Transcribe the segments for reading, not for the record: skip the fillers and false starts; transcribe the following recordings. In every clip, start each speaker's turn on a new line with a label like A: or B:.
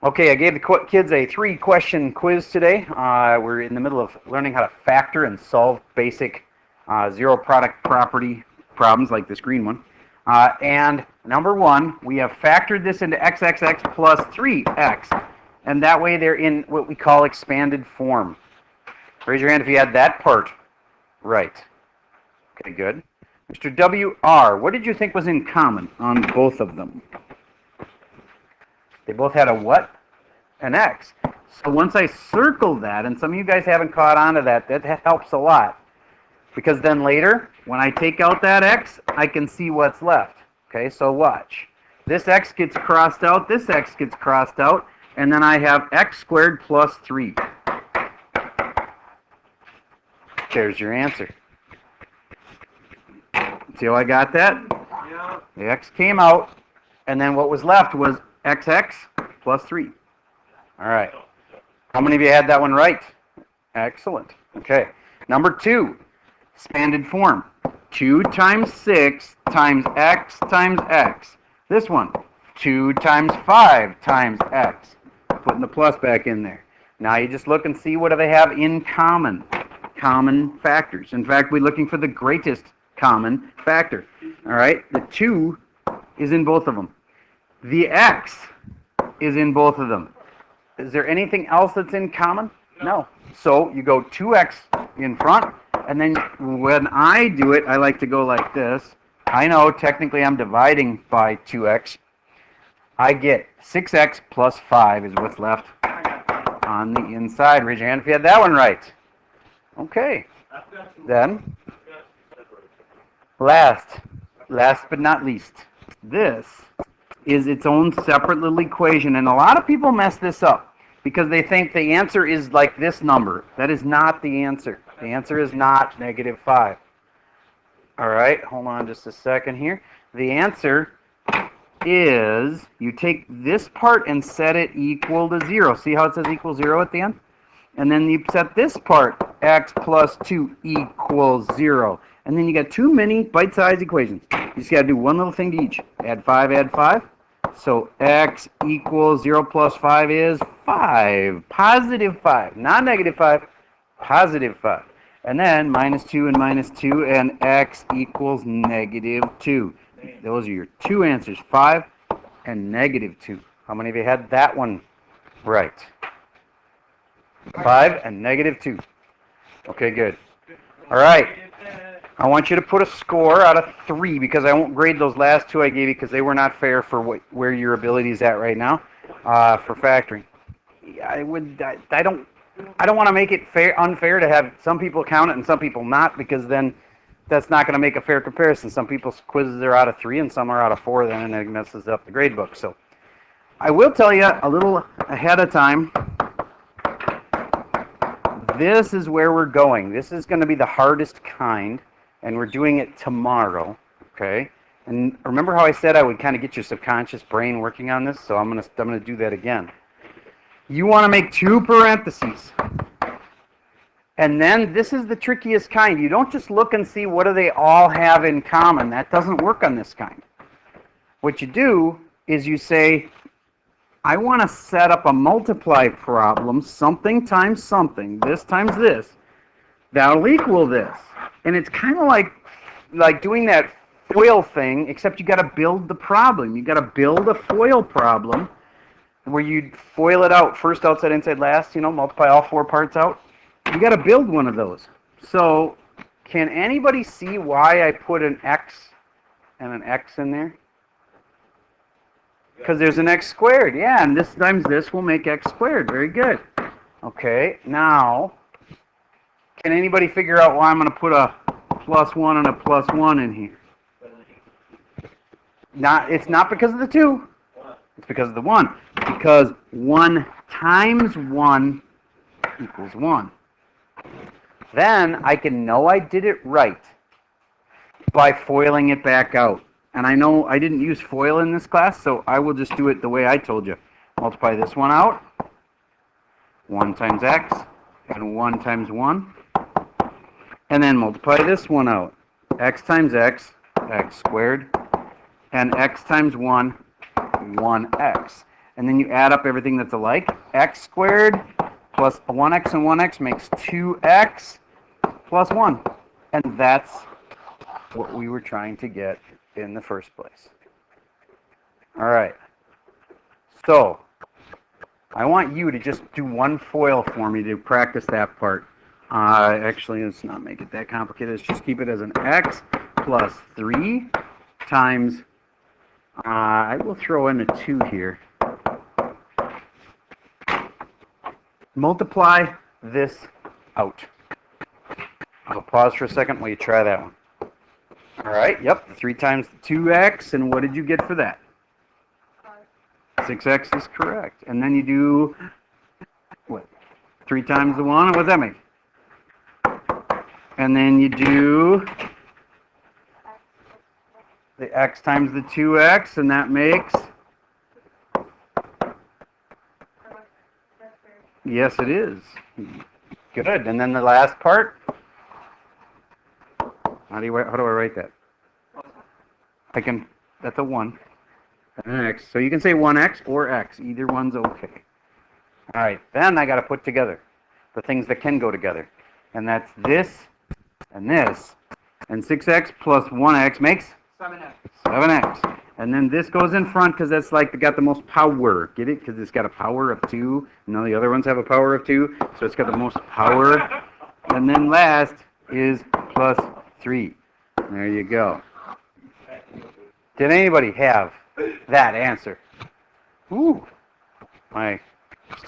A: Okay, I gave the kids a 3-question quiz today. We're in the middle of learning how to factor and solve basic zero product property problems like this green one. And number 1, we have factored this into xxx plus 3x, and that way they're in what we call expanded form. Raise your hand if you had that part right. Okay, good. Mr. WR, what did you think was in common on both of them? They both had a what? An x. So once I circle that, and some of you guys haven't caught on to that, that helps a lot. Because then later, when I take out that x, I can see what's left. Okay, so watch. This x gets crossed out, this x gets crossed out, and then I have x squared plus 3. There's your answer. See how I got that? Yeah. The x came out, and then what was left was xx plus 3. All right. How many of you had that one right? Excellent. Okay. Number 2, expanded form. 2 times 6 times x times x. This one, 2 times 5 times x. Putting the plus back in there. Now you just look and see what do they have in common. Common factors. In fact, we're looking for the greatest common factor. All right. The 2 is in both of them. The x is in both of them. Is there anything else that's in common? No. So you go 2x in front, and then when I do it, I like to go like this. I know technically I'm dividing by 2x. I get 6x plus 5 is what's left on the inside. Raise your hand if you had that one right. Okay. Then, last but not least, this is its own separate little equation. And a lot of people mess this up because they think the answer is like this number. That is not the answer. The answer is not -5. All right, hold on just a second here. The answer is you take this part and set it equal to 0. See how it says equal 0 at the end? And then you set this part, x plus 2 equals 0. And then you got 2 mini bite-sized equations. You just got to do one little thing to each. Add 5. So x equals 0 plus 5 is 5. Positive 5. Not -5. Positive 5. And then minus 2 and minus 2, and x equals -2. Those are your 2 answers, 5 and -2. How many of you had that one right? 5 and -2. Okay, good. All right. I want you to put a score out of 3 because I won't grade those last 2 I gave you because they were not fair for where your ability is at right now for factoring. I don't want to make it unfair to have some people count it and some people not, because then that's not going to make a fair comparison. Some people's quizzes are out of 3 and some are out of 4, then, and it messes up the grade book. So I will tell you a little ahead of time. This is where we're going. This is going to be the hardest kind, and we're doing it tomorrow, okay? And remember how I said I would kind of get your subconscious brain working on this? So I'm going to do that again. You want to make 2 parentheses. And then this is the trickiest kind. You don't just look and see what do they all have in common. That doesn't work on this kind. What you do is you say, I want to set up a multiply problem, something times something, this times this. That'll equal this. And it's kind of like doing that FOIL thing, except you got to build the problem. You got to build a FOIL problem where you FOIL it out, first, outside, inside, last, multiply all 4 parts out. You got to build one of those. So can anybody see why I put an x and an x in there? Because there's an x squared. Yeah, and this times this will make x squared. Very good. Okay, now, can anybody figure out why I'm going to put a +1 and a +1 in here? It's not because of the 2. It's because of the 1. Because 1 times 1 equals 1. Then I can know I did it right by FOILing it back out. And I know I didn't use FOIL in this class, so I will just do it the way I told you. Multiply this one out. 1 times x, and 1 times 1. And then multiply this one out. X times x, x squared. And x times 1, 1x. and then you add up everything that's alike. X squared plus 1x and 1x makes 2x plus 1. And that's what we were trying to get in the first place. All right. So I want you to just do one FOIL for me to practice that part. Actually, let's not make it that complicated. Let's just keep it as an x plus 3 times, I will throw in a 2 here. Multiply this out. I'll pause for a second while you try that one. All right, yep, 3 times the 2x, and what did you get for that? 6x is correct. And then you do, what, 3 times the 1, what does that make? And then you do the x times the 2x, and that makes, yes it is. Good. And then the last part, how do I write that? That's a 1. And an x. So you can say 1x or x. Either one's okay. All right. Then I got to put together the things that can go together. And that's this and this. And 6x plus 1x makes?
B: 7x.
A: 7x. And then this goes in front because that's like got the most power. Get it? Because it's got a power of 2. None of the other ones have a power of 2. So it's got the most power. And then last is plus 3. There you go. Did anybody have that answer? Ooh, my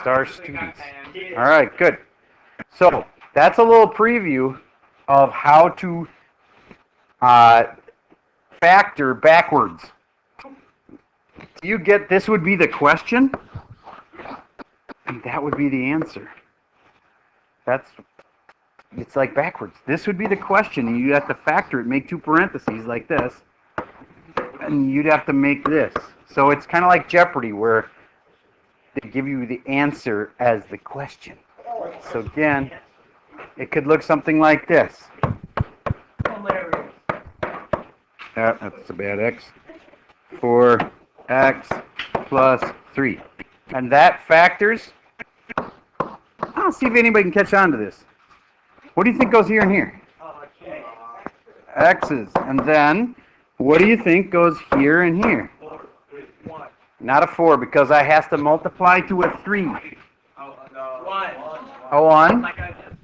A: star students. All right, good. So that's a little preview of how to factor backwards. Do you get this would be the question? And that would be the answer. It's like backwards. This would be the question, and you'd have to factor it, make 2 parentheses like this, and you'd have to make this. So it's kind of like Jeopardy, where they give you the answer as the question. So again, it could look something like this.
B: Hilarious.
A: That's a bad x. 4x plus 3. And that factors. I'll see if anybody can catch on to this. What do you think goes here and here? X's. And then, what do you think goes here and here?
B: 1.
A: Not a 4, because I have to multiply to a 3.
B: 1.
A: A 1?
B: Like I said,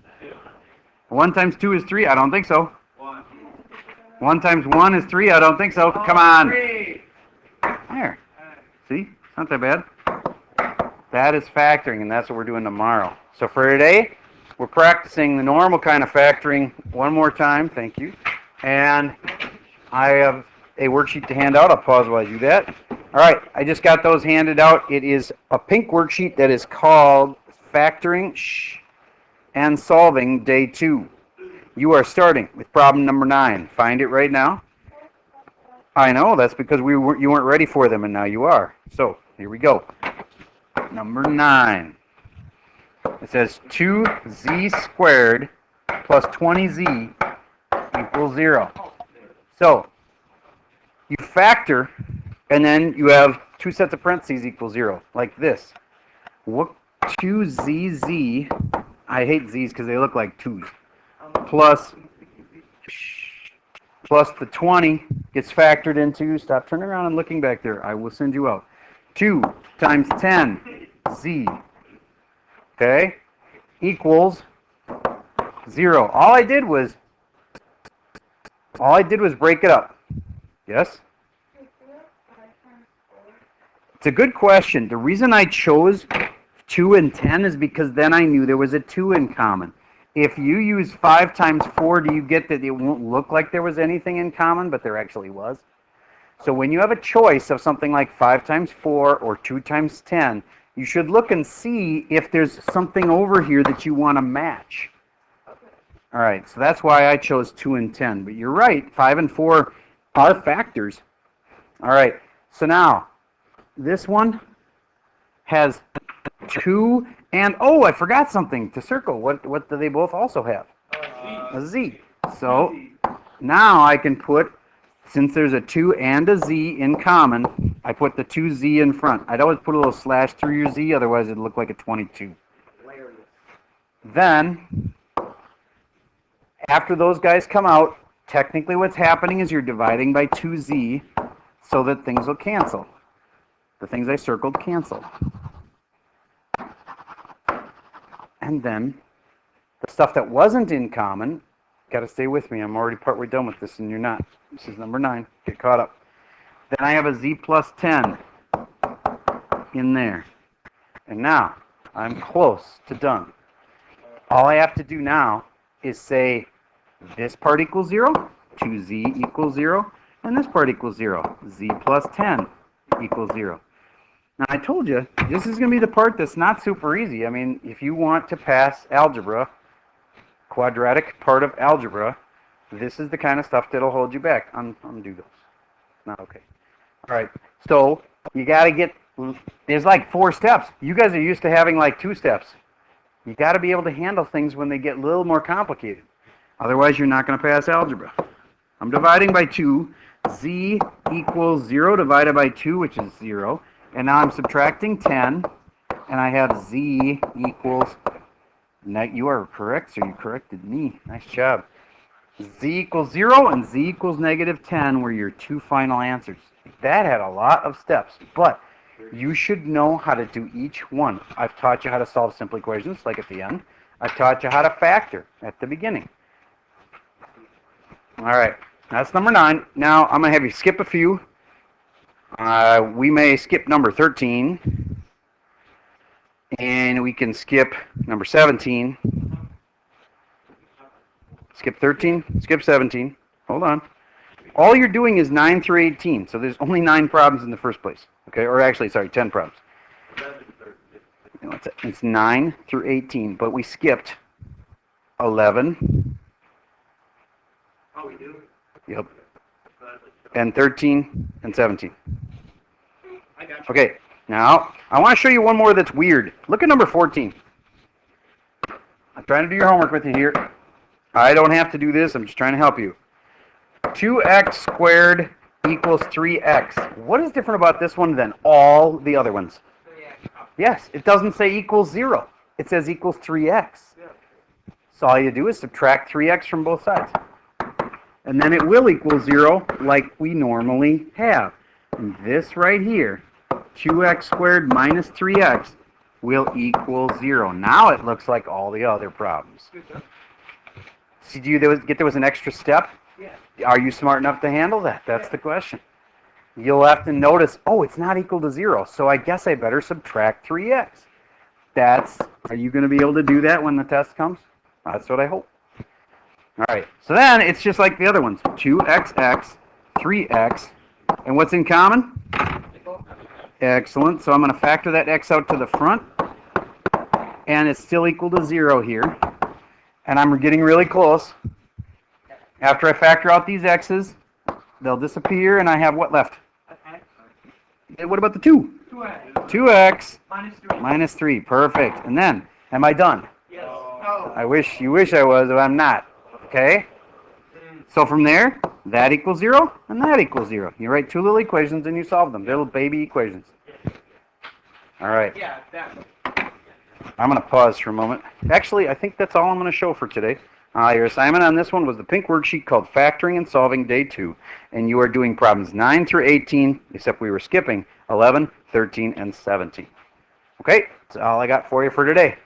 A: 1 times 2 is 3? I don't think so.
B: 1.
A: 1 times 1 is 3? I don't think so. Come on.
B: 3.
A: There. See? It's not that bad. That is factoring, and that's what we're doing tomorrow. So for today, we're practicing the normal kind of factoring one more time. Thank you. And I have a worksheet to hand out. I'll pause while I do that. All right, I just got those handed out. It is a pink worksheet that is called Factoring and Solving Day 2. You are starting with problem number 9. Find it right now. I know, that's because you weren't ready for them, and now you are. So, here we go. Number 9. It says 2z squared plus 20z equals 0. So, you factor, and then you have 2 sets of parentheses equal 0, like this. What 2zz, I hate z's because they look like 2's, plus the 20 gets factored into, stop turning around and looking back there, I will send you out. 2 times 10z, okay, equals 0. All I did was break it up. Yes? It's a good question. The reason I chose 2 and 10 is because then I knew there was a 2 in common. If you use 5 times 4, do you get that it won't look like there was anything in common, but there actually was? So when you have a choice of something like 5 times 4 or 2 times 10, you should look and see if there's something over here that you want to match. All right, so that's why I chose 2 and 10. But you're right, 5 and 4 are factors. All right, so now this one has 2 and, oh, I forgot something to circle. What do they both also have? A z. So now I can put, since there's a 2 and a z in common, I put the 2z in front. I'd always put a little slash through your z, otherwise it'd look like a 22.
B: Hilarious.
A: Then, after those guys come out, technically what's happening is you're dividing by 2z so that things will cancel. The things I circled cancel. And then, the stuff that wasn't in common, got to stay with me. I'm already partway done with this and you're not. This is number 9. Get caught up. Then I have a z plus 10 in there. And now, I'm close to done. All I have to do now is say this part equals 0, 2z equals 0, and this part equals 0. Z plus 10 equals 0. Now, I told you, this is going to be the part that's not super easy. I mean, if you want to pass algebra, quadratic part of algebra, this is the kind of stuff that'll hold you back. Undo those. Not okay. All right. So, you got to get, there's like 4 steps. You guys are used to having like 2 steps. You got to be able to handle things when they get a little more complicated. Otherwise, you're not going to pass algebra. I'm dividing by 2. Z equals 0 divided by 2, which is 0. And now I'm subtracting 10. And I have z equals, you are correct, so you corrected me. Nice job. Z equals 0 and z equals negative 10 were your 2 final answers. That had a lot of steps, but you should know how to do each one. I've taught you how to solve simple equations, like at the end. I've taught you how to factor at the beginning. All right, that's number 9. Now, I'm going to have you skip a few. We may skip number 13. And we can skip number 17. Skip 13, skip 17. Hold on. All you're doing is 9 through 18, so there's only 9 problems in the first place. Okay, or actually, sorry, 10 problems. It's 9 through 18, but we skipped 11.
B: Oh, we do?
A: Yep. And 13 and 17.
B: I got you.
A: Okay, now I want to show you one more that's weird. Look at number 14. I'm trying to do your homework with you here. I don't have to do this. I'm just trying to help you. 2x squared equals 3x. What is different about this one than all the other ones? Yes, it doesn't say equals 0. It says equals 3x. So all you do is subtract 3x from both sides. And then it will equal 0 like we normally have. And this right here, 2x squared minus 3x, will equal 0. Now it looks like all the other problems. See, do you get there was an extra step?
B: Yeah.
A: Are you smart enough to handle that? That's the question. You'll have to notice, oh, it's not equal to 0, so I guess I better subtract 3x. Are you going to be able to do that when the test comes? That's what I hope. All right, so then it's just like the other ones. 2xx, 3x, and what's in common? Excellent, so I'm going to factor that x out to the front, and it's still equal to 0 here. And I'm getting really close. After I factor out these x's, they'll disappear, and I have what left? And what about the 2?
B: 2x.
A: 2x
B: Minus 3.
A: minus 3. Perfect. And then, am I done?
B: Yes. No.
A: You wish I was, but I'm not. Okay? So from there, that equals 0, and that equals 0. You write 2 little equations, and you solve them. Little baby equations. All right.
B: Yeah, that one.
A: I'm going to pause for a moment. Actually, I think that's all I'm going to show for today. Your assignment on this one was the pink worksheet called Factoring and Solving Day 2. And you are doing problems 9 through 18, except we were skipping 11, 13, and 17. Okay, that's all I got for you for today.